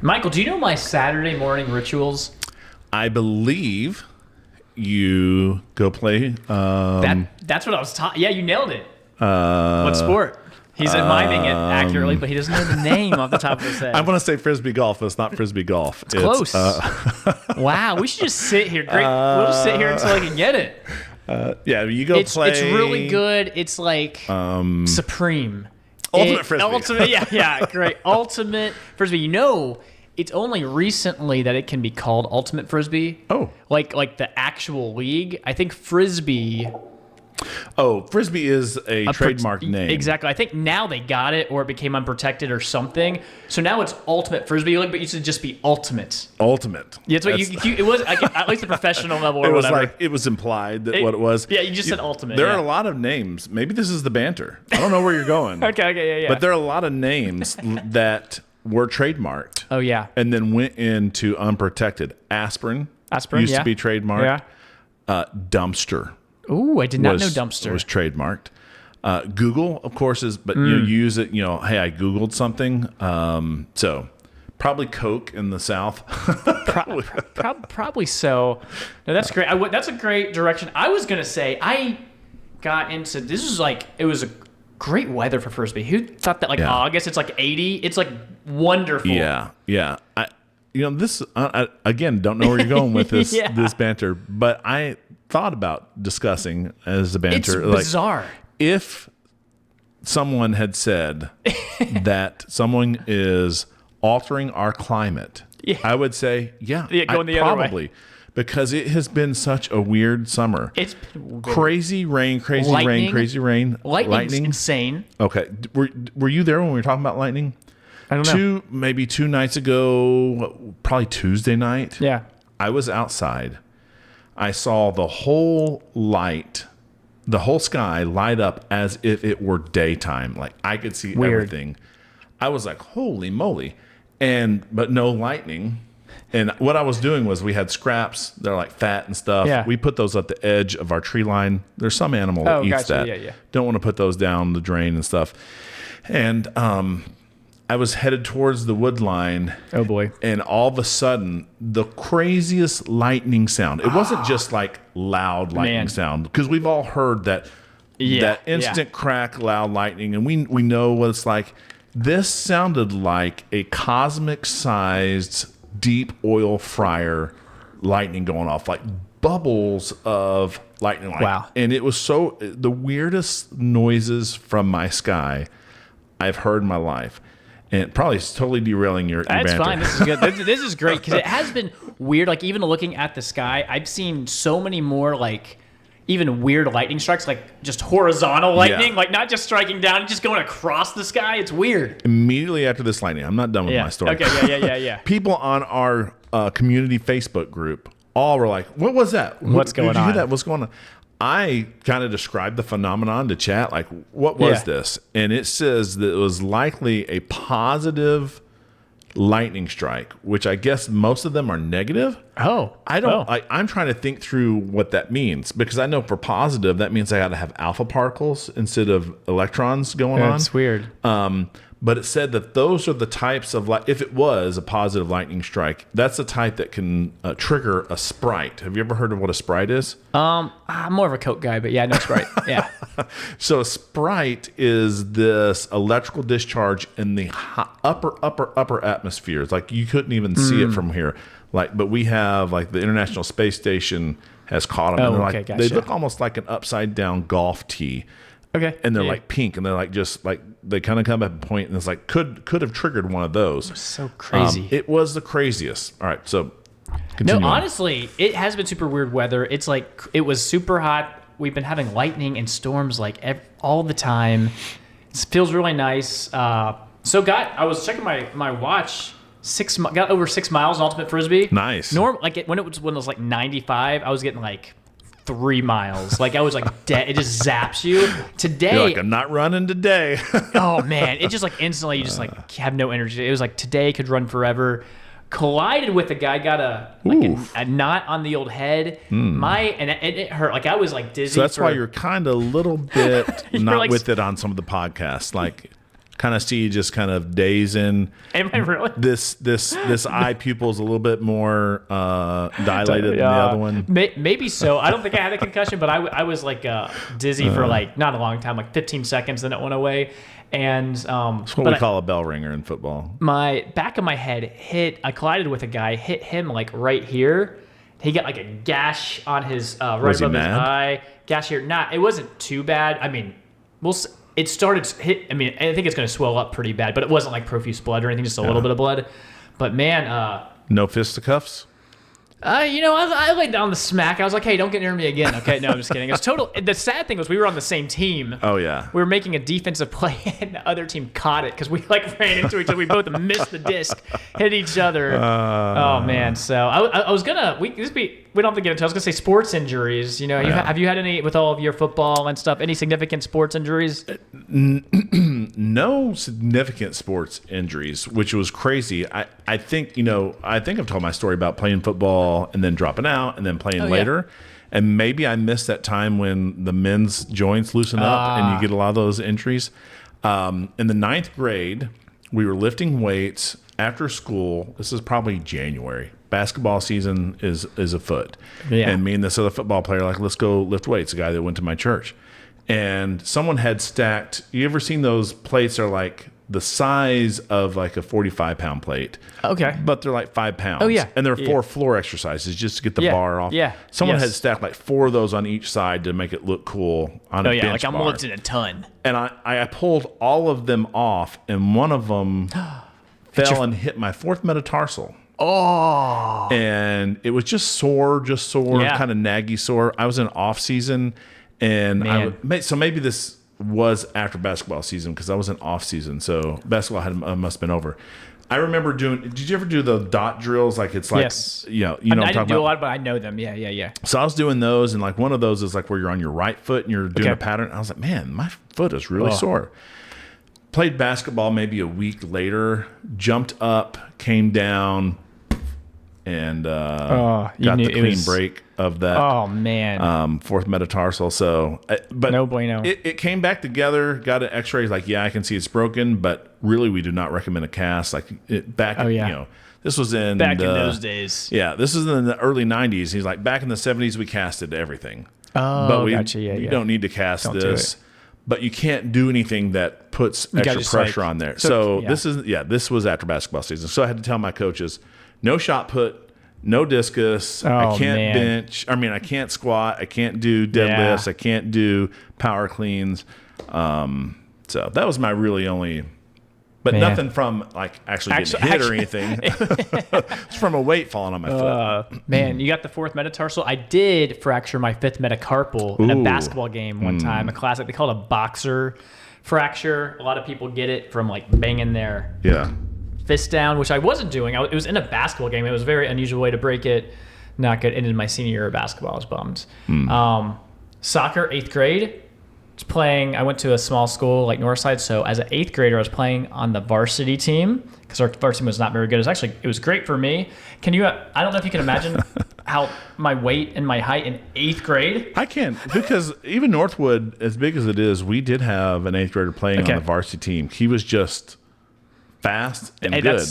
Michael, do you know my Saturday morning rituals? I believe you go play. That's what I was taught. Yeah, you nailed it. What sport? He's miming it accurately, but he doesn't know the name off the top of his head. I want to say frisbee golf, but it's not frisbee golf. It's close. Wow, we should just sit here. Great. We'll just sit here until I can get it. Yeah, you go play. It's really good. It's like supreme. Ultimate frisbee. Ultimate, yeah, great. Ultimate frisbee. You know, it's only recently that it can be called ultimate frisbee. Oh. Like the actual league. I think frisbee... Oh, frisbee is a trademark name. Exactly. I think now they got it, or it became unprotected or something. So now it's ultimate frisbee, but it used to just be ultimate. Ultimate. Yeah, that's what it was. At least the professional level, or it was whatever. Like it was implied that what it was. Yeah, you just said ultimate. There are a lot of names. Maybe this is the banter. I don't know where you're going. Okay, yeah. But there are a lot of names that were trademarked. Oh yeah. And then went into unprotected. Aspirin used to be trademarked. Yeah. Dumpster. Ooh, I did not know dumpster. It was trademarked. Google, of course, is, but you use it, hey, I Googled something. So probably Coke in the South. Probably so. No, that's great. That's a great direction. I was going to say, I got into, this is like, it was a great weather for frisbee. Who thought that August, it's like 80. It's like wonderful. Yeah. This, again, don't know where you're going with this, this banter, but I thought about discussing as a banter. It's bizarre. If someone had said that someone is altering our climate, I would say, going the other way. Because it has been such a weird summer. It's been crazy rain, crazy rain. Lightning's insane. Okay. Were you there when we were talking about lightning? I don't know. Maybe 2 nights ago, probably Tuesday night. Yeah. I was outside. I saw the whole sky light up as if it were daytime. Like I could see everything. I was like, holy moly. But no lightning. And what I was doing was we had scraps. They're like fat and stuff. Yeah. We put those at the edge of our tree line. There's some animal that eats that. Yeah. Don't want to put those down the drain and stuff. And I was headed towards the wood line. Oh, boy. And all of a sudden, the craziest lightning sound. It wasn't just like loud lightning sound, because we've all heard that instant crack, loud lightning, and we know what it's like. This sounded like a cosmic-sized deep oil fryer lightning going off, like bubbles of lightning. Wow. And it was the weirdest noises from my sky I've heard in my life. And probably it's totally derailing your That's banter. fine. This is good. This is great because it has been weird. Like even looking at the sky, I've seen so many more like even weird lightning strikes, like just horizontal lightning, like not just striking down, just going across the sky. It's weird. Immediately after this lightning, I'm not done with my story. Okay, yeah. People on our community Facebook group all were like, "What was that? What's going Did you on? hear that? What's going on?" I kind of described the phenomenon to chat, like, what was this? And it says that it was likely a positive lightning strike, which I guess most of them are negative. Oh. I'm trying to think through what that means, because I know for positive, that means I got to have alpha particles instead of electrons going on. That's weird. But it said that those are the types of, if it was a positive lightning strike, that's the type that can trigger a sprite. Have you ever heard of what a sprite is? I'm more of a Coke guy, but yeah, no Sprite. Yeah. So a sprite is this electrical discharge in the upper atmospheres. Like you couldn't even see it from here. But we have the International Space Station has caught them. And Gotcha. They look almost like an upside down golf tee. Okay. And they're like pink, and they're they kind of come at a point, and it's like could have triggered one of those. So crazy. It was the craziest. All right, so continue. No, honestly, it has been super weird weather. It's like it was super hot. We've been having lightning and storms all the time. It feels really nice. I was checking my watch. Got over 6 miles in ultimate frisbee. Nice. When it was like 95, I was getting 3 miles. I was dead. It just zaps you. Today, you're like, I'm not running today. Oh man, it just instantly you just have no energy. It was today could run forever. Collided with a guy, got a knot on the old head. And it hurt. I was dizzy. So that's why you're kind of a little bit not with it on some of the podcasts. kind of see you just kind of dazing. Am I really? This eye pupil is a little bit more dilated than the other one. Maybe so. I don't think I had a concussion, but I was like dizzy for like not a long time, like 15 seconds, then it went away. And That's what we call a bell ringer in football. My back of my head I collided with a guy, hit him like right here. He got like a gash on his right above his eye. Gash here. It wasn't too bad. I mean, it started hit. I mean, I think it's going to swell up pretty bad, but it wasn't like profuse blood or anything, just a little bit of blood. But man, no fisticuffs. I laid down the smack. I was like, hey, don't get near me again. Okay, no, I'm just kidding. It was total. The sad thing was we were on the same team. Oh, yeah. We were making a defensive play, and the other team caught it because we like ran into each other. We both missed the disc, hit each other. Oh, man. So I was going to, we don't have to get into it. I was going to say sports injuries. Have you had any, with all of your football and stuff, any significant sports injuries? No significant sports injuries, which was crazy. I think I've told my story about playing football and then dropping out and then playing later. Yeah. And maybe I missed that time when the men's joints loosen up and you get a lot of those injuries. In the 9th grade, we were lifting weights after school. This is probably January. Basketball season is afoot. Yeah. And me and this other football player, like, let's go lift weights, a guy that went to my church. And someone had stacked, you ever seen those plates are like the size of like a 45-pound plate. Okay. But they're like 5 pounds. Oh, yeah. And they're 4 floor exercises just to get the bar off. Yeah. Someone had stacked like 4 of those on each side to make it look cool on a bench like I'm bar. lifting a ton. And I pulled all of them off, and one of them fell and hit my 4th metatarsal. Oh. And it was just sore, kind of naggy sore. I was in off season, and so maybe this was after basketball season because I was in off season, so basketball must have been over. I remember did you ever do the dot drills? Like it's like, yes. You know what I'm talking about? I didn't do a lot, but I know them. Yeah. So I was doing those, and like one of those is like where you're on your right foot and you're doing a pattern. I was like, man, my foot is really sore. Played basketball maybe a week later, jumped up, came down, and got the clean break of that. Oh man, 4th metatarsal. So, but no bueno. It came back together. Got an X-ray. Like, yeah, I can see it's broken, but really, we do not recommend a cast. Like this was in those days. Yeah, this was in the early '90s. He's like, back in the '70s, we casted everything. Oh, but gotcha. You don't need to cast this. But you can't do anything that puts extra pressure on there. So this was after basketball season. So I had to tell my coaches, no shot put. No discus. I can't bench. I mean, I can't squat. I can't do deadlifts. I can't do power cleans. So that was my really only, but nothing from like actually getting hit or anything. It's from a weight falling on my foot. Man, you got the 4th metatarsal. I did fracture my 5th metacarpal in a basketball game one time. A classic. They call it a boxer fracture. A lot of people get it from like banging their fist down, which I wasn't doing. It was in a basketball game. It was a very unusual way to break it. Not good. Ended my senior year of basketball. I was bummed. Soccer, 8th grade. I went to a small school like Northside. So as an 8th grader, I was playing on the varsity team because our varsity team was not very good. It was great for me. I don't know if you can imagine how my weight and my height in 8th grade. I can, because even Northwood, as big as it is, we did have an 8th grader playing on the varsity team. He was just fast and good.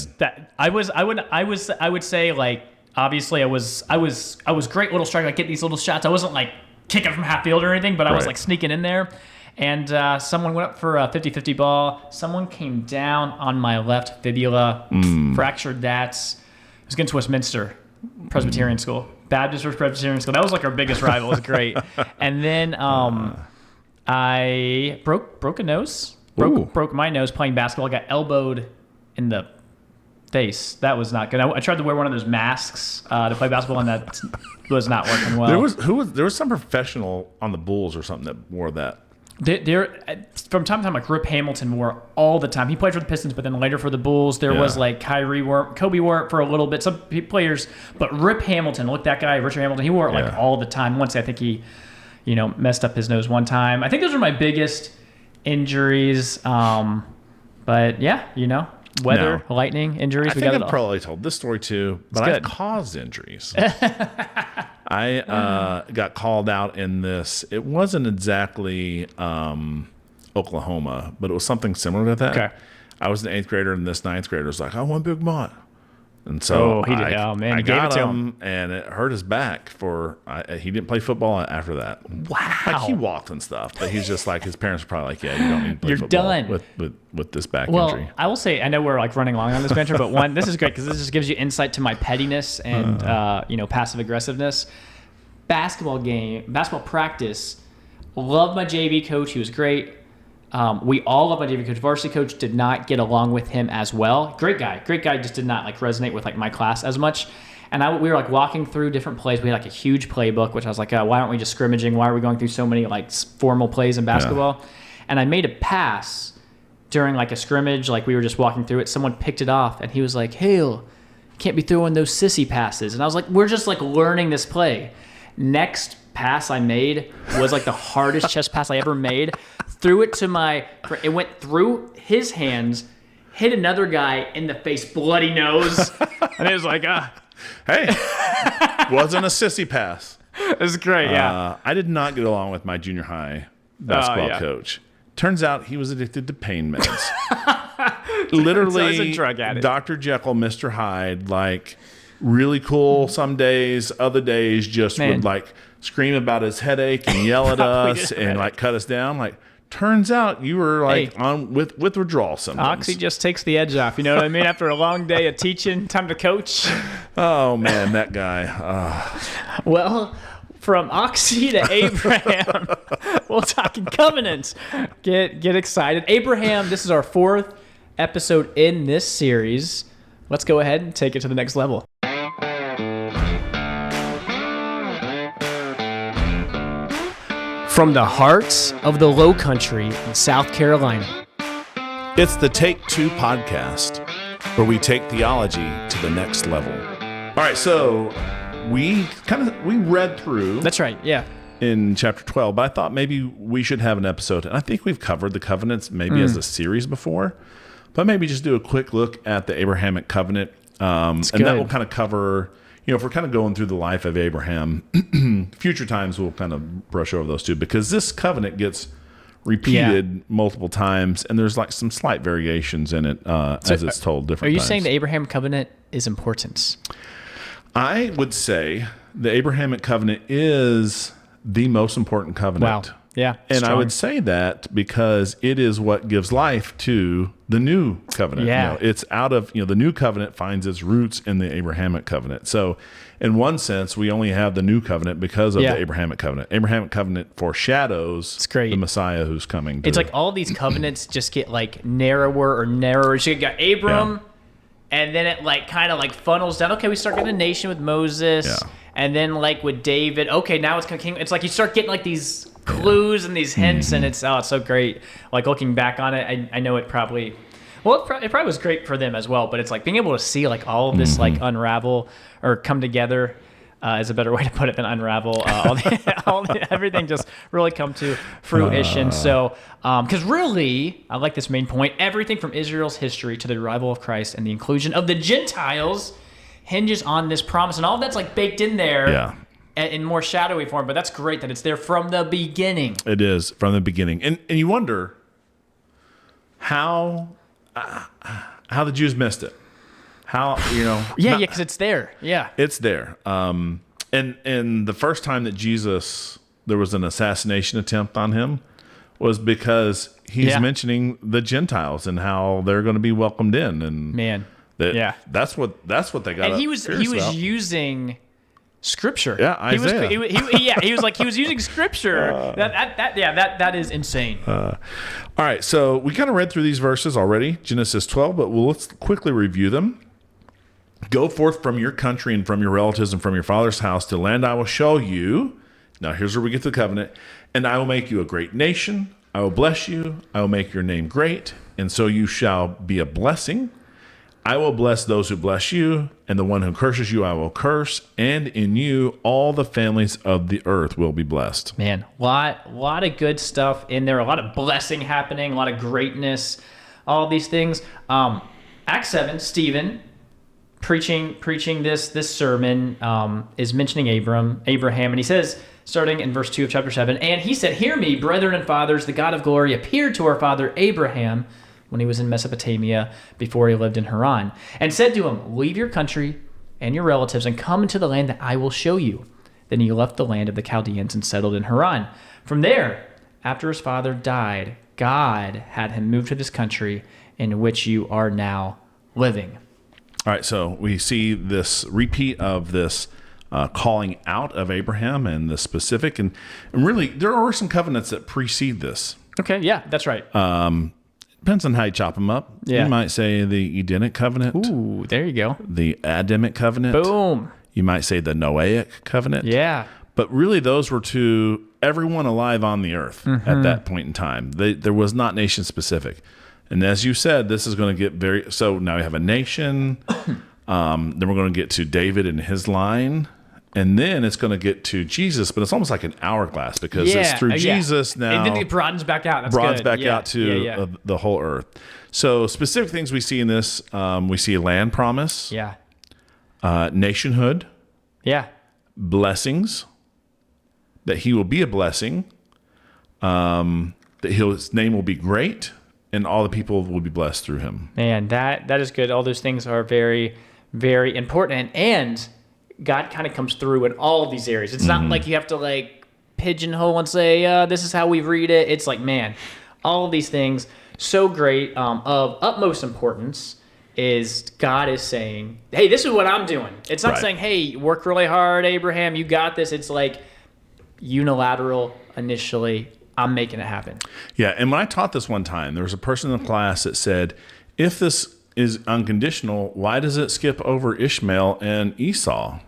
I would say, like, obviously I was great little striker. Like, get these little shots. I wasn't like kicking from half field or anything, but I was like sneaking in there. And someone went up for a 50-50 ball. Someone came down on my left fibula, fractured that. I was going to Westminster Presbyterian School, Baptist versus Presbyterian School. That was like our biggest rival. It was great. And then I broke a nose. Broke my nose playing basketball. I got elbowed in the face. That was not good. I tried to wear one of those masks to play basketball, and that was not working well. There was some professional on the Bulls or something that wore that. From time to time, like Rip Hamilton wore all the time. He played for the Pistons, but then later for the Bulls. There was like Kyrie wore, Kobe wore it for a little bit. Some players, but Rip Hamilton, look, that guy, Richard Hamilton, he wore it like all the time. Once I think he, messed up his nose one time. I think those are my biggest injuries. But yeah, weather, lightning, injuries. I think I've probably told this story too, but I've caused injuries. I got called out in this. It wasn't exactly Oklahoma, but it was something similar to that. Okay. I was an 8th grader, and this 9th grader was like, I want Big Mott. And so he did. Oh, man. I Gave got it to him, and it hurt his back. He didn't play football after that. Wow. Like, he walked and stuff, but he's just like, his parents were probably like, yeah, you don't need to play You're football done. with this back Well, injury. I will say, I know we're like running long on this banter, but one, this is great because this just gives you insight to my pettiness and passive aggressiveness. Basketball practice. Love my JV coach. He was great. We all love my JV coach. Varsity coach did not get along with him as well. Great guy. Just did not like resonate with like my class as much. And we were like walking through different plays. We had like a huge playbook, which I was like, why aren't we just scrimmaging? Why are we going through so many like formal plays in basketball? Yeah. And I made a pass during like a scrimmage. Like we were just walking through it. Someone picked it off and he was like, Hale, can't be throwing those sissy passes. And I was like, we're just like learning this play. Next pass I made was like the hardest chest pass I ever made. Threw it to it went through his hands, hit another guy in the face, bloody nose. And it was like, hey, wasn't a sissy pass. It was great, yeah. I did not get along with my junior high basketball coach. Turns out he was addicted to pain meds. Literally, so a drug addict. Dr. Jekyll, Mr. Hyde, like really cool some days, other days just would like scream about his headache and yell at us and like cut us down. Like, turns out you were like on with withdrawal symptoms. Oxy just takes the edge off. You know what I mean? After a long day of teaching, time to coach. Oh man, that guy. Well, from Oxy to Abraham, we're talking covenants. Get excited. Abraham, this is our 4th episode in this series. Let's go ahead and take it to the next level. From the heart of the Low Country in South Carolina, it's the Take 2 podcast, where we take theology to the next level. All right, so we read through. That's right, yeah. In chapter 12, but I thought maybe we should have an episode, and I think we've covered the covenants maybe as a series before, but maybe just do a quick look at the Abrahamic Covenant, and that will kind of cover. If we're kind of going through the life of Abraham, future times we'll kind of brush over those two because this covenant gets repeated multiple times, and there's like some slight variations in it as it's told different times. Are you saying the Abraham Covenant is important? I would say the Abrahamic Covenant is the most important covenant. Wow. Yeah. And strong. I would say that because it is what gives life to the new covenant. Yeah. It's out of, the new covenant finds its roots in the Abrahamic covenant. So in one sense, we only have the new covenant because of the Abrahamic covenant. Abrahamic covenant foreshadows the Messiah who's coming. It's like all these covenants just get like narrower or narrower. So you got Abram, and then it like kind of like funnels down. Okay, we start getting a nation with Moses. Yeah. And then like with David, okay, now it's king. It's like you start getting like these clues and these hints, and it's so great. Like looking back on it, I know it probably was great for them as well. But it's like being able to see like all of this like unravel or come together is a better way to put it than unravel. Everything just really come to fruition. So, because really, I like this main point. Everything from Israel's history to the arrival of Christ and the inclusion of the Gentiles hinges on this promise, and all of that's like baked in there in more shadowy form, but that's great that it's there from the beginning. It is from the beginning. And you wonder how the Jews missed it. How, because it's there. Yeah. It's there. And the first time that there was an assassination attempt on him was because he's mentioning the Gentiles and how they're going to be welcomed in. And that's what they got. And he was using Scripture. Yeah, Isaiah. He was using Scripture. That is insane. All right, so we kind of read through these verses already, Genesis 12, but let's quickly review them. Go forth from your country and from your relatives and from your father's house to the land I will show you. Now here's where we get to the covenant. And I will make you a great nation. I will bless you. I will make your name great, and so you shall be a blessing. I will bless those who bless you, and the one who curses you I will curse, and in you all the families of the earth will be blessed. Man, lot of good stuff in there, a lot of blessing happening, a lot of greatness, all these things. Acts 7, Stephen, preaching this sermon, is mentioning Abraham, and he says, starting in verse 2 of chapter 7, and he said, "Hear me, brethren and fathers, the God of glory appeared to our father Abraham when he was in Mesopotamia before he lived in Haran, and said to him, leave your country and your relatives and come into the land that I will show you. Then he left the land of the Chaldeans and settled in Haran. From there, after his father died, God had him move to this country in which you are now living." All right, so we see this repeat of this calling out of Abraham and the specific, and really there are some covenants that precede this. Okay, yeah, that's right. Depends on how you chop them up. Yeah. You might say the Edenic covenant. Ooh, there you go. The Adamic covenant. Boom. You might say the Noahic covenant. Yeah. But really those were to everyone alive on the earth at that point in time. There was not nation specific. And as you said, this is going to get so now we have a nation. Then we're going to get to David and his line. And then it's going to get to Jesus, but it's almost like an hourglass because it's through Jesus now. And then it broadens back out. That's broadens good. back out to the whole earth. So specific things we see in this, we see a land promise. Yeah. Nationhood. Yeah. Blessings. That he will be a blessing. That his name will be great. And all the people will be blessed through him. Man, that is good. All those things are very, very important. And God kind of comes through in all of these areas. It's not like you have to like pigeonhole and say, this is how we read it. It's like, man, all of these things, so great. Of utmost importance is God is saying, hey, this is what I'm doing. It's not saying, hey, work really hard, Abraham, you got this. It's like unilateral initially. I'm making it happen. Yeah, and when I taught this one time, there was a person in the class that said, if this is unconditional, why does it skip over Ishmael and Esau?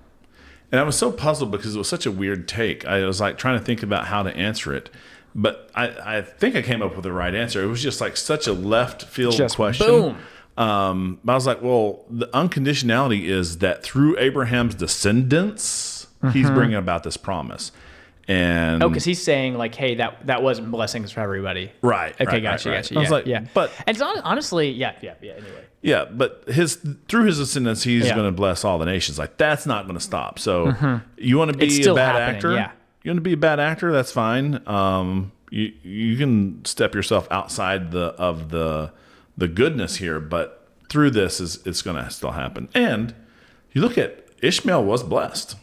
And I was so puzzled because it was such a weird take. I was like trying to think about how to answer it. But I think I came up with the right answer. It was just like such a left field question. Boom. But I was like, well, the unconditionality is that through Abraham's descendants, he's bringing about this promise. And because he's saying like, hey, that wasn't blessings for everybody. Right. Okay, right, gotcha. right. I was like, but and it's honestly, anyway. Yeah, but through his descendants, he's going to bless all the nations. Like that's not going to stop. So you want to be a bad actor? Yeah. You want to be a bad actor? That's fine. You can step yourself outside the goodness here, but through this it's going to still happen. And you look at Ishmael was blessed.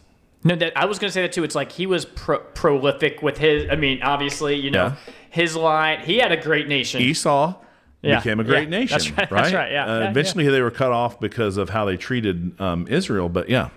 No, I was going to say that too. It's like he was prolific with his. I mean, obviously, his line. He had a great nation. Esau became a great nation. That's right. That's right. Yeah. Eventually, they were cut off because of how they treated Israel. But yeah.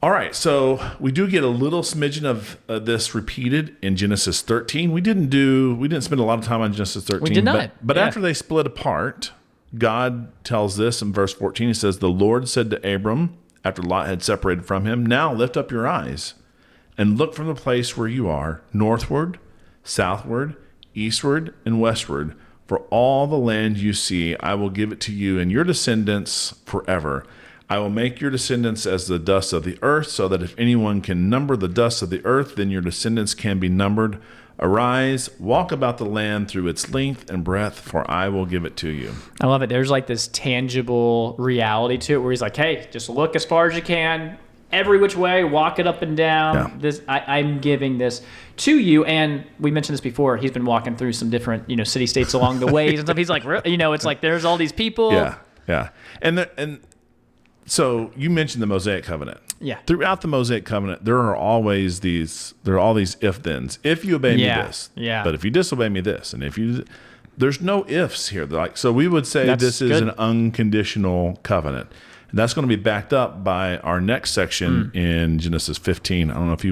All right. So we do get a little smidgen of this repeated in Genesis 13. We didn't spend a lot of time on Genesis 13. We did not. But after they split apart, God tells this in verse 14. He says, "The Lord said to Abram, after Lot had separated from him, now lift up your eyes and look from the place where you are, northward, southward, eastward, and westward. For all the land you see, I will give it to you and your descendants forever. I will make your descendants as the dust of the earth, so that if anyone can number the dust of the earth, then your descendants can be numbered. Arise, walk about the land through its length and breadth, for I will give it to you." I love it. There's like this tangible reality to it where he's like, hey, just look as far as you can, every which way, walk it up and down. Yeah. This I'm giving this to you. And we mentioned this before. He's been walking through some different, city states along the ways and stuff. He's like, it's like there's all these people. Yeah. And so you mentioned the Mosaic Covenant. Yeah. Throughout the Mosaic Covenant, there are all these if-thens. If you obey me this. Yeah. But if you disobey me this. And there's no ifs here. So we would say this is an unconditional covenant. And that's going to be backed up by our next section in Genesis 15. I don't know if do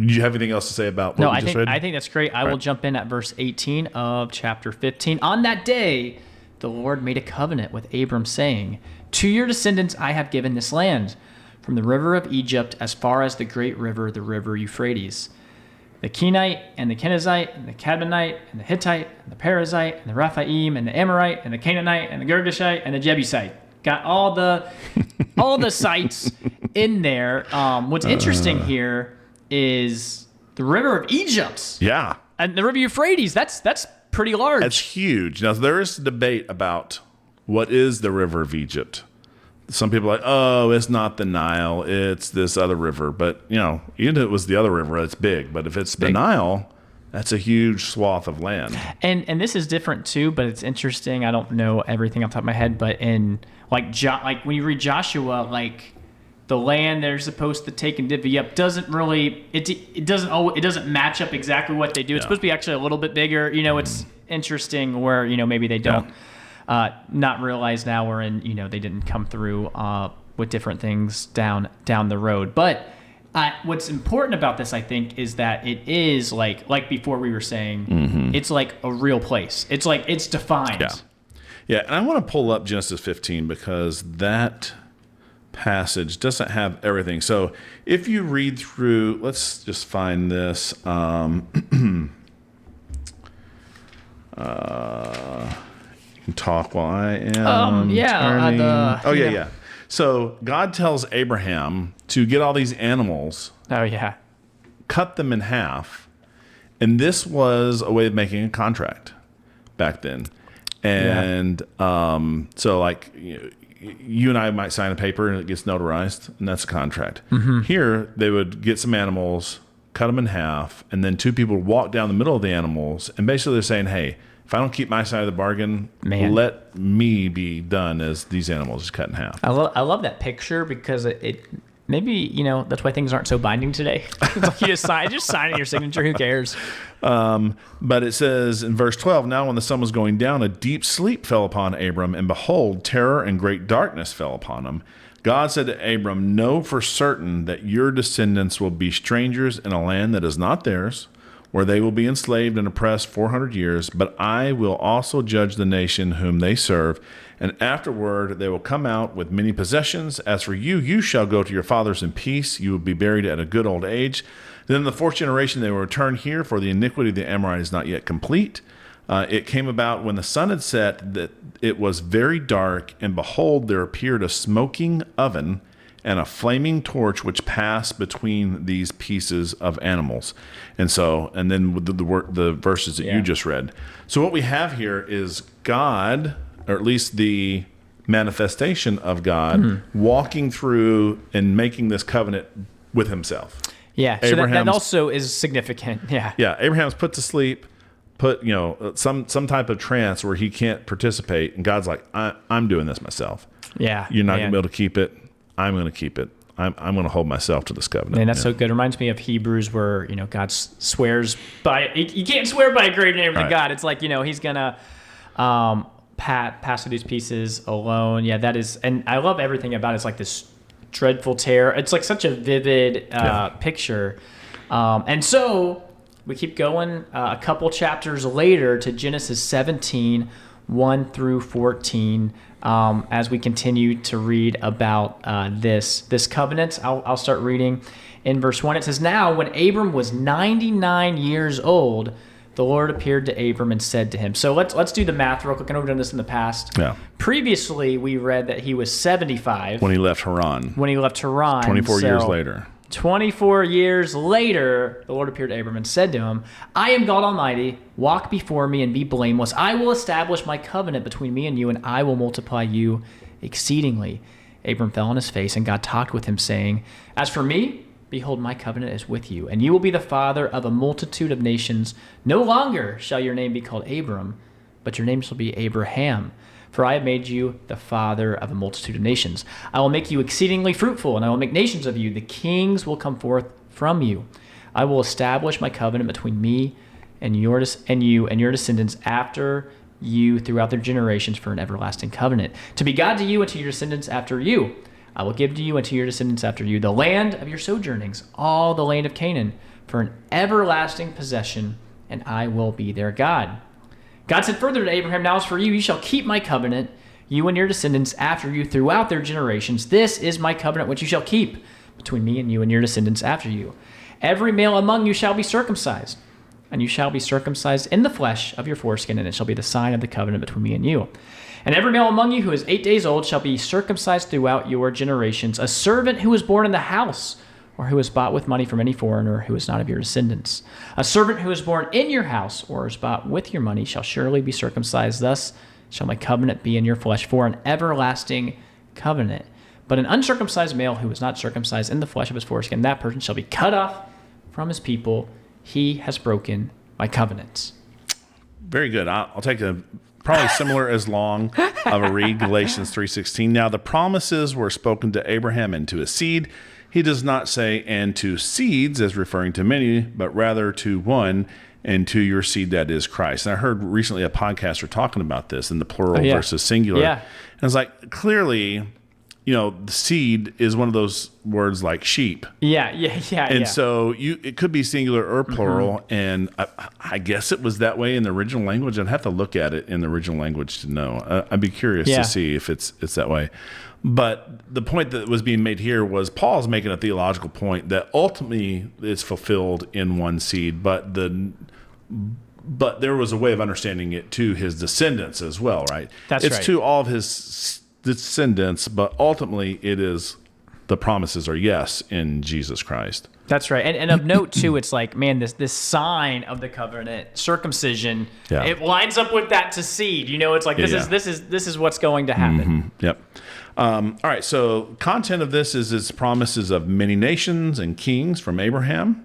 you have anything else to say about what we just read? I think that's great. I will jump in at verse 18 of chapter 15. On that day, the Lord made a covenant with Abram, saying, "To your descendants I have given this land, from the river of Egypt as far as the great river, the river Euphrates. The Kenite and the Kenizzite and the Cadmonite and the Hittite and the Perizzite and the Rephaim and the Amorite and the Canaanite and the Girgashite and the Jebusite." Got all the sites in there. What's interesting here is the river of Egypt. Yeah. And the river Euphrates. That's pretty large. That's huge. Now there is debate about what is the river of Egypt. some people are like, oh, it's not the Nile, it's this other river. But, even if it was the other river, it's big. But if it's the Nile, that's a huge swath of land. And this is different too, but it's interesting. I don't know everything off the top of my head, but in like when you read Joshua, like the land they're supposed to take and divvy up doesn't really it doesn't match up exactly what they do. It's supposed to be actually a little bit bigger. It's interesting where maybe they don't not realize now we're in they didn't come through with different things down the road, but. What's important about this, I think, is that it is like before we were saying, it's like a real place. It's like it's defined. Yeah, and I want to pull up Genesis 15 because that passage doesn't have everything. So if you read through, let's just find this. You can talk while I am. Yeah. So God tells Abraham to get all these animals. Oh, yeah. Cut them in half. And this was a way of making a contract back then. And so like you and I might sign a paper and it gets notarized, and that's a contract. Here, they would get some animals, cut them in half, and then two people would walk down the middle of the animals. And basically they're saying, hey, if I don't keep my side of the bargain, let me be done as these animals is cut in half. I love that picture because it maybe that's why things aren't so binding today. It's like you just sign your signature. Who cares? But it says in verse 12, now when the sun was going down, a deep sleep fell upon Abram, and behold, terror and great darkness fell upon him. God said to Abram, know for certain that your descendants will be strangers in a land that is not theirs, where they will be enslaved and oppressed 400 years, but I will also judge the nation whom they serve, and afterward they will come out with many possessions. As for you, you shall go to your fathers in peace. You will be buried at a good old age. Then in the fourth generation they will return here, for the iniquity of the Amorite is not yet complete. It came about when the sun had set that it was very dark, and behold, there appeared a smoking oven and a flaming torch which passed between these pieces of animals. And then with the verses that you just read. So what we have here is God, or at least the manifestation of God, walking through and making this covenant with himself. Yeah, so that also is significant. Yeah. Yeah, Abraham's put to sleep, some type of trance where he can't participate, and God's like, I'm doing this myself. Yeah. You're not going to be able to keep it. I'm going to keep it. I'm going to hold myself to this covenant. And that's so good. It reminds me of Hebrews where, God swears by, you can't swear by a great name to God. It's like, he's going to pass through these pieces alone. Yeah, that is, and I love everything about it. It's like this dreadful terror. It's like such a vivid picture. And so we keep going a couple chapters later to Genesis 17, 1 through 14. As we continue to read about this covenant. I'll start reading in verse 1. It says, now when Abram was 99 years old, the Lord appeared to Abram and said to him. So let's do the math real quick. I know we've done this in the past. Yeah. Previously, we read that he was 75. When he left Haran. 24 years later. 24 years later, the Lord appeared to Abram and said to him, I am God Almighty. Walk before me and be blameless. I will establish my covenant between me and you, and I will multiply you exceedingly. Abram fell on his face, and God talked with him, saying, as for me, behold, my covenant is with you, and you will be the father of a multitude of nations. No longer shall your name be called Abram, but your name shall be Abraham. For I have made you the father of a multitude of nations. I will make you exceedingly fruitful, and I will make nations of you. The kings will come forth from you. I will establish my covenant between me and you and your descendants after you throughout their generations for an everlasting covenant, to be God to you and to your descendants after you. I will give to you and to your descendants after you the land of your sojournings, all the land of Canaan, for an everlasting possession, and I will be their God. God said further to Abraham, now as for you, you shall keep my covenant, you and your descendants after you throughout their generations. This is my covenant which you shall keep between me and you and your descendants after you. Every male among you shall be circumcised, and you shall be circumcised in the flesh of your foreskin, and it shall be the sign of the covenant between me and you. And every male among you who is 8 days old shall be circumcised throughout your generations. A servant who is born in the house, or who is bought with money from any foreigner who is not of your descendants. A servant who is born in your house, or is bought with your money, shall surely be circumcised. Thus shall my covenant be in your flesh for an everlasting covenant. But an uncircumcised male who is not circumcised in the flesh of his foreskin, that person shall be cut off from his people. He has broken my covenants. Very good. I'll take a probably similar as long of a read, Galatians 3:16. Now the promises were spoken to Abraham and to his seed. He does not say, and to seeds, as referring to many, but rather to one, and to your seed, that is Christ. And I heard recently a podcaster talking about this in the plural versus singular. Yeah. And it's like, clearly, the seed is one of those words like sheep. And so it could be singular or plural. And I guess it was that way in the original language. I'd have to look at it in the original language to know. I'd be curious to see if it's that way. But the point that was being made here was Paul's making a theological point that ultimately is fulfilled in one seed, but there was a way of understanding it to his descendants as well, right? It's right. To all of his descendants, but ultimately it is the promises are yes in Jesus Christ. That's right. And of note too, it's like, man, this sign of the covenant, circumcision, it lines up with that to seed. It's like this is what's going to happen. Yep. All right. So content of this is promises of many nations and kings from Abraham.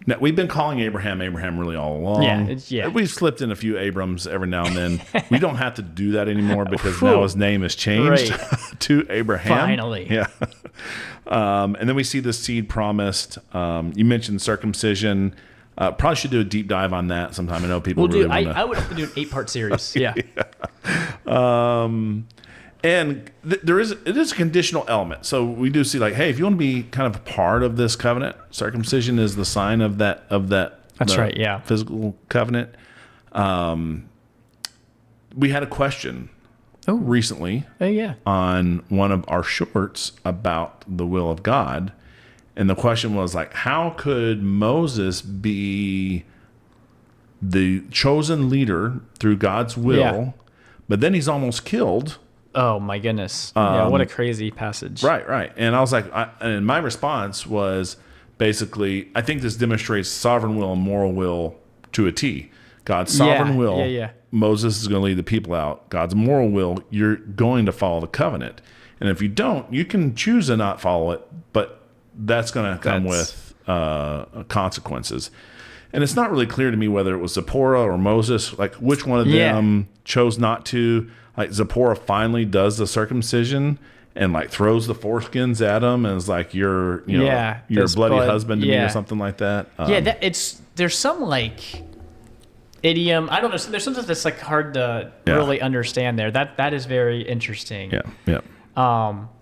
Now, we've been calling Abraham really all along. We've slipped in a few Abrams every now and then. We don't have to do that anymore because now his name is changed to Abraham. Finally. Yeah. And then we see the seed promised. You mentioned circumcision. Probably should do a deep dive on that sometime. I know people really want to. I would have to do an 8-part series. Yeah. And it is a conditional element. So we do see like, hey, if you want to be kind of a part of this covenant, circumcision is the sign of that. That's right. Yeah. Physical covenant. We had a question recently on one of our shorts about the will of God. And the question was like, how could Moses be the chosen leader through God's will, but then he's almost killed? Oh my goodness. What a crazy passage. Right. And I was like, and my response was basically, I think this demonstrates sovereign will and moral will to a T. God's sovereign will, Moses is going to lead the people out. God's moral will, you're going to follow the covenant. And if you don't, you can choose to not follow it, but that's going to come with consequences. And it's not really clear to me whether it was Zipporah or Moses, like which one of them chose not to. Like Zipporah finally does the circumcision and like throws the foreskins at him and is like, you're bloody husband to me or something like that. There's some like idiom. I don't know. There's something that's like hard to really understand there. That is very interesting. Yeah.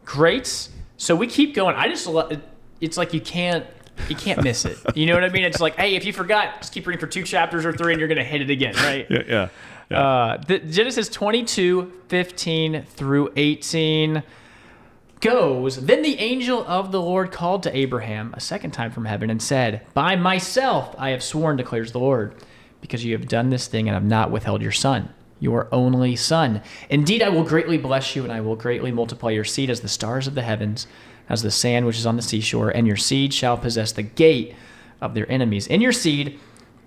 Great. So we keep going. It's like you can't miss it. You know what I mean? It's like, hey, if you forgot, just keep reading for 2 chapters or 3 and you're going to hit it again, right? Yeah. Genesis 22:15 through 18 goes, Then the angel of the Lord called to Abraham a second time from heaven and said, By myself I have sworn, declares the Lord, because you have done this thing and have not withheld your son, your only son. Indeed, I will greatly bless you, and I will greatly multiply your seed as the stars of the heavens, as the sand which is on the seashore, and your seed shall possess the gate of their enemies. In your seed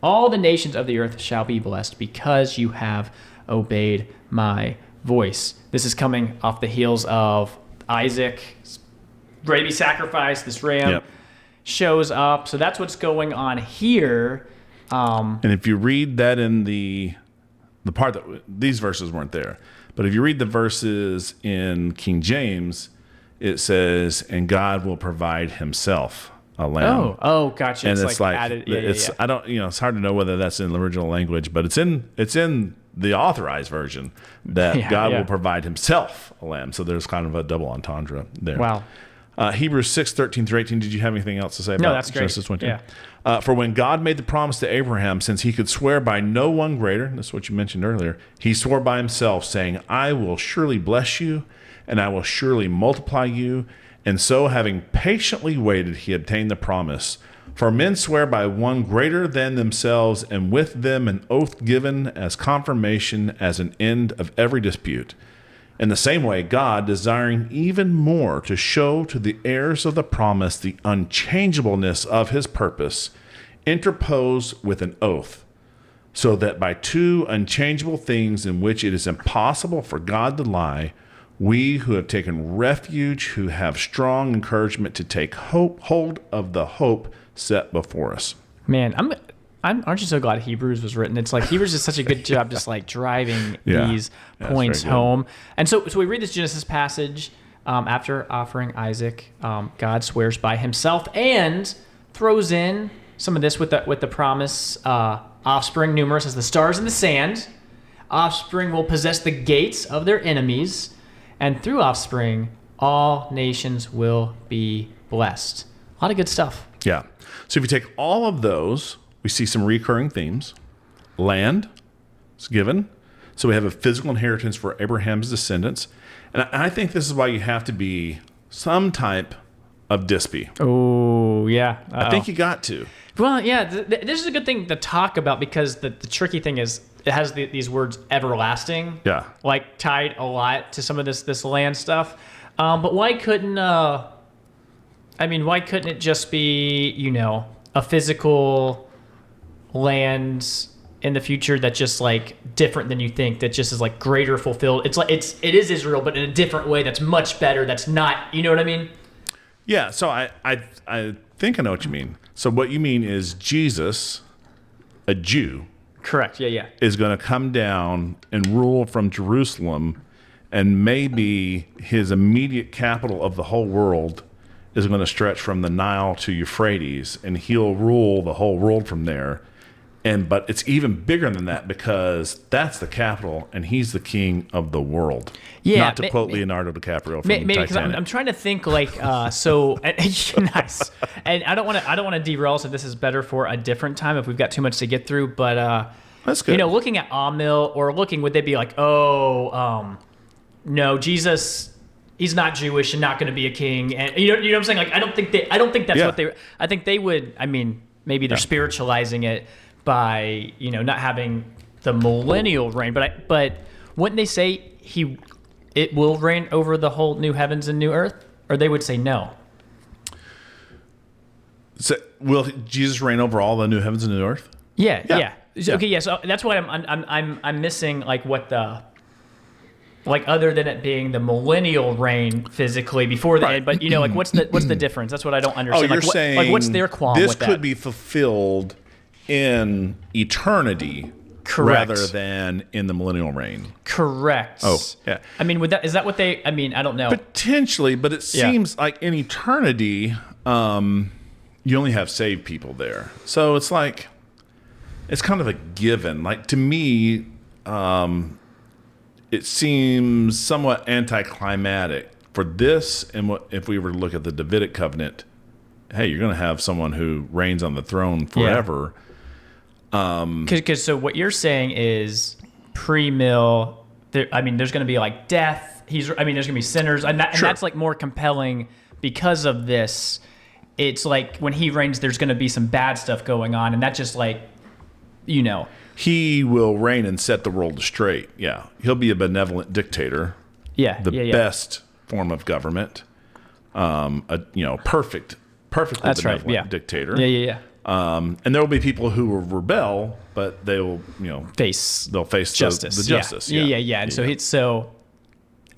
all the nations of the earth shall be blessed, because you have obeyed my voice. This is coming off the heels of Isaac ready to be sacrificed. This ram shows up. So that's what's going on here. And if you read that in the part that these verses weren't there, but if you read the verses in King James, it says, and God will provide himself a lamb. Oh, gotcha. And it's like added, I don't, it's hard to know whether that's in the original language, but it's in the authorized version that God will provide himself a lamb. So there's kind of a double entendre there. Wow. Hebrews 6:13 through 18. Did you have anything else to say about No, that's great. Genesis 22? For when God made the promise to Abraham, since he could swear by no one greater, that's what you mentioned earlier, he swore by himself, saying, I will surely bless you, and I will surely multiply you. And so, having patiently waited, he obtained the promise. For men swear by one greater than themselves, and with them an oath given as confirmation, as an end of every dispute. In the same way, God, desiring even more to show to the heirs of the promise the unchangeableness of his purpose, interposed with an oath, so that by 2 unchangeable things in which it is impossible for God to lie, We who have taken refuge, who have strong encouragement to take hold of the hope set before us. Man, aren't you so glad Hebrews was written? It's like Hebrews does such a good job just like driving these points home. And so we read this Genesis passage after offering Isaac. God swears by himself and throws in some of this with the promise, offspring numerous as the stars in the sand. Offspring will possess the gates of their enemies, and through offspring, all nations will be blessed. A lot of good stuff. Yeah. So if you take all of those, we see some recurring themes. Land is given. So we have a physical inheritance for Abraham's descendants. And I think this is why you have to be some type of dispy. Oh, yeah. I think you got to. Well, yeah, this is a good thing to talk about because the tricky thing is it has these words everlasting. Yeah. Like tied a lot to some of this land stuff. But why couldn't it just be, a physical land in the future that's just like different than you think, that just is like greater fulfilled? It's like it is Israel, but in a different way that's much better. That's not, you know what I mean? Yeah, so I think I know what you mean. So what you mean is Jesus, a Jew, correct, yeah, is going to come down and rule from Jerusalem, and maybe his immediate capital of the whole world is going to stretch from the Nile to Euphrates, and he'll rule the whole world from there. But it's even bigger than that because that's the capital, and he's the king of the world. Yeah, not to quote Leonardo DiCaprio from maybe because Titanic. I'm trying to think like so. Nice, and I don't want to derail. So this is better for a different time if we've got too much to get through. But that's good. Looking at Amil or would they be like, no, Jesus, he's not Jewish and not going to be a king, and you know what I'm saying? Like I don't think that's what they. I think they would. I mean, maybe they're spiritualizing it by not having the millennial reign, but wouldn't they say it will reign over the whole new heavens and new earth, or they would say no? So will Jesus reign over all the new heavens and new earth? Yeah. Okay, yeah. So that's why I'm missing like what the other than it being the millennial reign physically before the end, but like what's the difference? That's what I don't understand. Oh, you're saying what's their qualm this with that? could be fulfilled in eternity. Correct. Rather than in the millennial reign. Correct. Oh, yeah. I mean, is that what they? I mean, I don't know. Potentially, but it seems like in eternity, you only have saved people there. So it's like, it's kind of a given. Like to me, it seems somewhat anticlimactic for this. And if we were to look at the Davidic covenant, hey, you're going to have someone who reigns on the throne forever. Because so what you're saying is pre-mill. There's going to be like death. There's going to be sinners, and that's like more compelling because of this. It's like when he reigns, there's going to be some bad stuff going on, and that's just like, he will reign and set the world straight. Yeah, he'll be a benevolent dictator. Yeah, the best form of government. Perfectly that's benevolent dictator. Yeah. And there will be people who will rebel, but they will, face justice. The justice. Yeah. And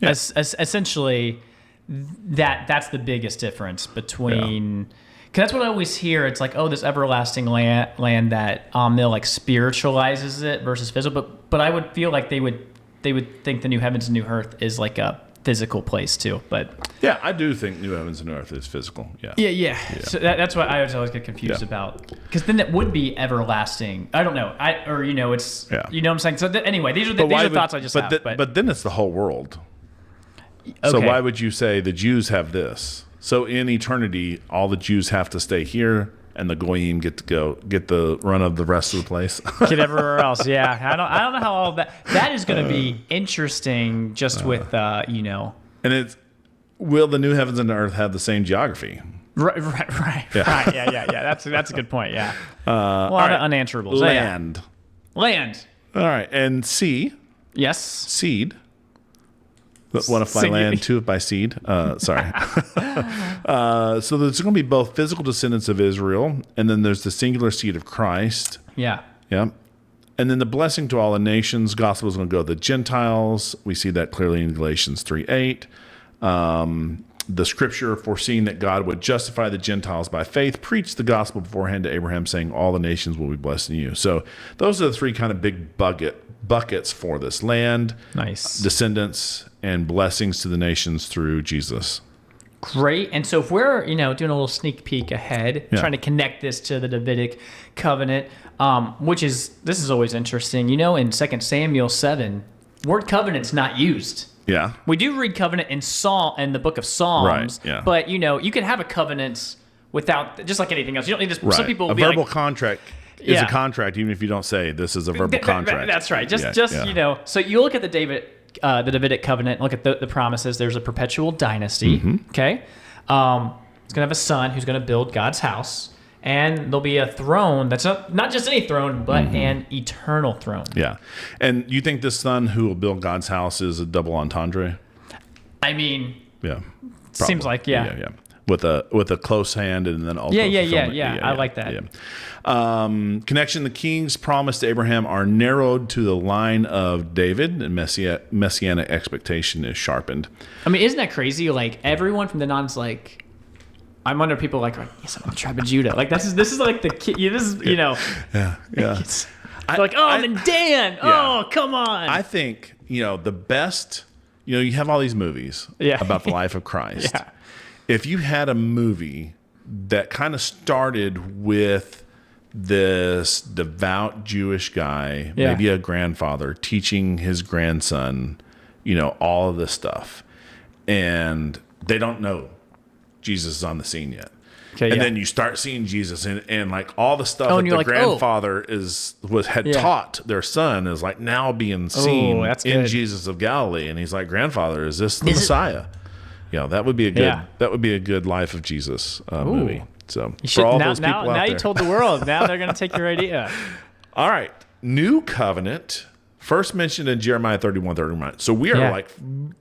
essentially, that's the biggest difference between. Because that's what I always hear. It's like, this everlasting land that Amil like spiritualizes it versus physical. But I would feel like they would think the new heavens and new earth is like a physical place too. But yeah, I do think new heavens and new earth is physical. Yeah. So that's what I always get confused about. Because then it would be everlasting. I don't know. It's you know what I'm saying. So anyway, these are thoughts I just have. But then it's the whole world. Okay. So why would you say the Jews have this? So in eternity, all the Jews have to stay here, and the Goyim get the run of the rest of the place. Get everywhere else. Yeah, I don't know how all that is going to be interesting. Just with And it's, will the new heavens and the earth have the same geography? Right. Yeah. That's a good point. Yeah. A lot of unanswerables. Land. Land. All right, and sea. Yes. Seed. One of my land, two of my seed. Sorry. So there's going to be both physical descendants of Israel, and then there's the singular seed of Christ. Yeah. And then the blessing to all the nations, gospel is going to go to the Gentiles. We see that clearly in Galatians 3:8. The scripture foreseeing that God would justify the Gentiles by faith, preached the gospel beforehand to Abraham, saying all the nations will be blessed in you. So those are the three kind of big buckets for this land. Nice. Descendants and blessings to the nations through Jesus. Great. And so if we're, doing a little sneak peek ahead, trying to connect this to the Davidic covenant, this is always interesting. In 2 Samuel 7, word covenant's not used. Yeah. We do read covenant in the book of Psalms, right, yeah. But you can have a covenant without, just like anything else. You don't need to. Right. Some people will a be verbal like, contract is a contract, even if you don't say this is a verbal contract. That's right. So you look at the Davidic covenant, look at the promises. There's a perpetual dynasty. Mm-hmm. Okay, it's gonna have a son who's gonna build God's house. And there'll be a throne that's not just any throne, but an eternal throne. Yeah. And you think this son who will build God's house is a double entendre? I mean, yeah, seems like, yeah. With a close hand and then also yeah. I like that. Yeah. Connection: the king's promise to Abraham are narrowed to the line of David, and messianic expectation is sharpened. I mean, isn't that crazy? Like everyone from the non's like. I'm under people like, yes, I'm the tribe of Judah. Like this is like the kid. This is Yeah. Like, I'm in Dan. Yeah. Oh, come on. I think the best. You have all these movies about the life of Christ. Yeah. If you had a movie that kind of started with this devout Jewish guy, maybe a grandfather, teaching his grandson, all of this stuff, and they don't know Jesus is on the scene yet. Okay, and then you start seeing Jesus and like all the stuff that the grandfather had taught their son is like now being seen in Jesus of Galilee. And he's like, grandfather, is this the Messiah? That would be a good Life of Jesus movie. So for all those people out there. You told the world. Now they're going to take your idea. All right. New covenant, first mentioned in Jeremiah 31:31. So we are like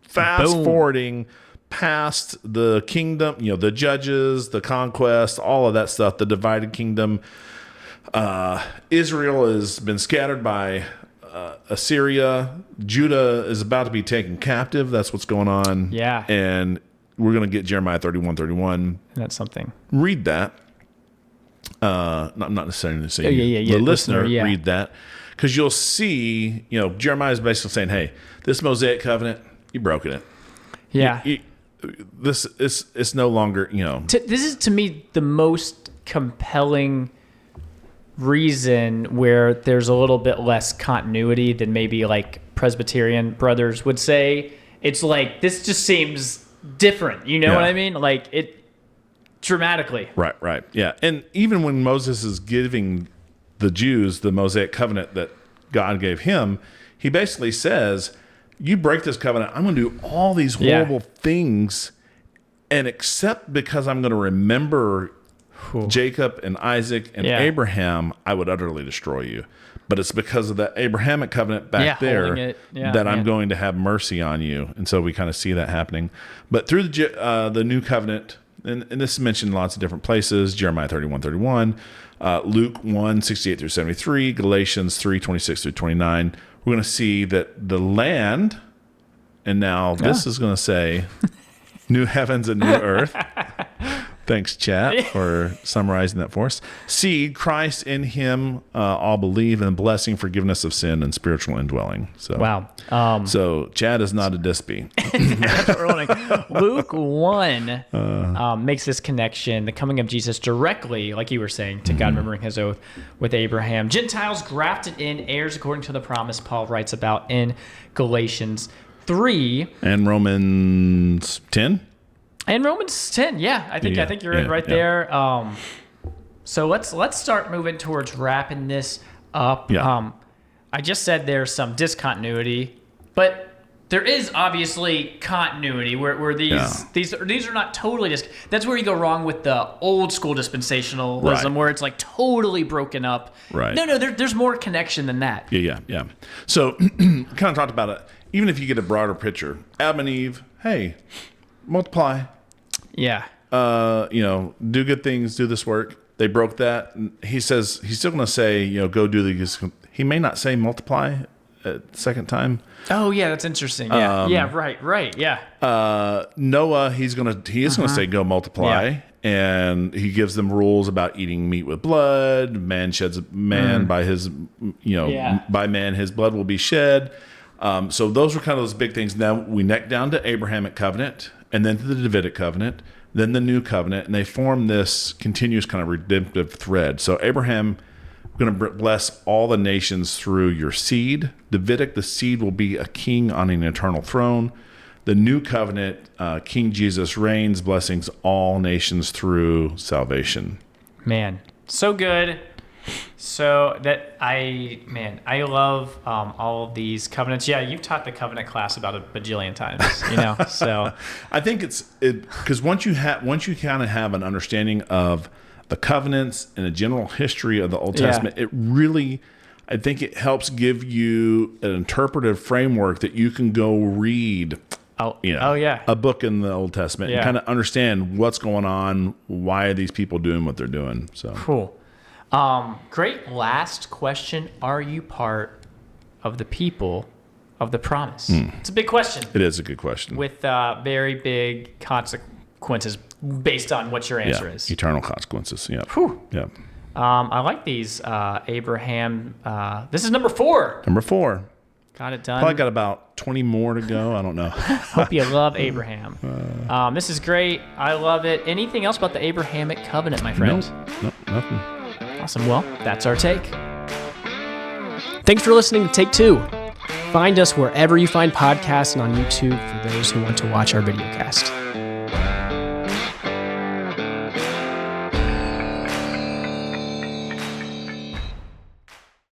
fast forwarding past the kingdom, the judges, the conquest, all of that stuff, the divided kingdom. Israel has been scattered by Assyria. Judah is about to be taken captive. That's what's going on. Yeah. And we're going to get Jeremiah 31:31. That's something. Read that. Not necessarily saying the listener read that, because you'll see, Jeremiah is basically saying, hey, this Mosaic covenant, you broken it. Yeah. This is no longer, This is to me the most compelling reason where there's a little bit less continuity than maybe like Presbyterian brothers would say. It's like this just seems different. You know what I mean? Like it dramatically. Right. Yeah. And even when Moses is giving the Jews the Mosaic covenant that God gave him, he basically says, you break this covenant, I'm going to do all these horrible things, and except because I'm going to remember Jacob and Isaac and Abraham, I would utterly destroy you. But it's because of that Abrahamic covenant back there that I'm going to have mercy on you. And so we kind of see that happening. But through the new covenant, and this is mentioned in lots of different places, Jeremiah 31:31, Luke 1:68-73, Galatians 3:26-29, we're going to see that the land, and now this is going to say new heavens and new earth. Thanks, chat, for summarizing that for us. Seed, Christ in him, all believe, and blessing, forgiveness of sin, and spiritual indwelling. So, wow. So Chad is not a dispy. Luke 1 makes this connection, the coming of Jesus directly, like you were saying, to God remembering his oath with Abraham. Gentiles grafted in, heirs according to the promise, Paul writes about in Galatians 3. And Romans 10. And Romans 10, I think you're right there. So let's start moving towards wrapping this up. Yeah. I just said there's some discontinuity, but there is obviously continuity where these are not totally that's where you go wrong with the old school dispensationalism, where it's like totally broken up. Right. No, there's more connection than that. Yeah. So kind of talked about it. Even if you get a broader picture, Adam and Eve, hey, multiply. Yeah. Do good things, do this work. They broke that. He says he's still going to say, go do he may not say multiply at the second time. Oh yeah, that's interesting. Yeah, right. Yeah. Noah, he is gonna say go multiply. Yeah. And he gives them rules about eating meat with blood. Man sheds man by his, by man his blood will be shed. So those were kind of those big things. Now we neck down to Abrahamic Covenant, and then to the Davidic Covenant, then the New Covenant, and they form this continuous kind of redemptive thread. So Abraham going to bless all the nations through your seed. Davidic, the seed will be a king on an eternal throne. The New Covenant, King Jesus reigns, blessings all nations through salvation. Man, so good. So that I love all of these covenants. Yeah, you've taught the covenant class about a bajillion times, So I think it's because once you kind of have an understanding of the covenants and a general history of the Old Testament, it really, I think it helps give you an interpretive framework that you can go read. A book in the Old Testament and kind of understand what's going on. Why are these people doing what they're doing? So cool. Great. Last question. Are you part of the people of the promise? It's a big question. It is a good question. With very big consequences based on what your answer is. Eternal consequences. Yeah. Whew. Yeah. I like these. Abraham. This is number 4. Number 4. Got it done. Probably got about 20 more to go. I don't know. Hope you love Abraham. This is great. I love it. Anything else about the Abrahamic Covenant, my friend? Nope, nothing. Awesome. Well, that's our take. Thanks for listening to Take 2. Find us wherever you find podcasts and on YouTube for those who want to watch our videocast.